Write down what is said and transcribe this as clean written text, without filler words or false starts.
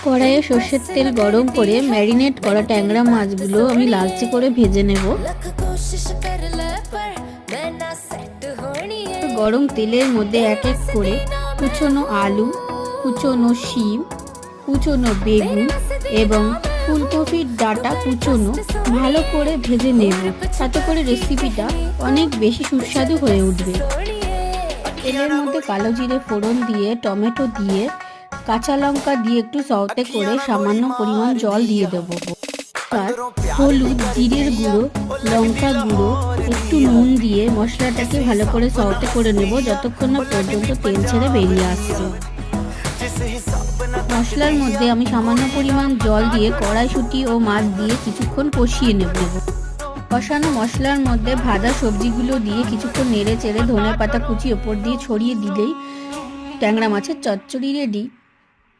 কড়াইয়ে সর্ষের তেল গরম করে ম্যারিনেট করা ট্যাংরা মাছগুলো আমি লালচে করে ভেজে নেব। গরম তেলের মধ্যে এক এক করে কুচনো আলু, কুচনো শিম, কুচনো বেগুন এবং ফুলকপির ডাঁটা কুচনো ভালো করে ভেজে নেব। তাতে করে রেসিপিটা অনেক বেশি সুস্বাদু হয়ে উঠবে। তেলের মধ্যে কালো জিরে ফোড়ন দিয়ে টমেটো দিয়ে কাঁচা লঙ্কা দিয়ে একটু সওতে করে সামান্য পরিমাণ জল দিয়ে দেবো। আর হলুদ, জিরের গুঁড়ো, লঙ্কা গুঁড়ো, একটু নুন দিয়ে মশলাটাকে ভালো করে সওতে করে নেব যতক্ষণ না পর্যন্ত তেল ছেড়ে বেরিয়ে আসছে। মশলার মধ্যে আমি সামান্য পরিমাণ জল দিয়ে কড়াইশুঁটি ও মাছ দিয়ে কিছুক্ষণ কষিয়ে নেব। কষানো মশলার মধ্যে ভাজা সবজিগুলো দিয়ে কিছুক্ষণ নেড়ে চেড়ে ধনে পাতা কুচি ওপর দিয়ে ছড়িয়ে দিলেই ট্যাংরা মাছের চচ্চড়ি রেডি।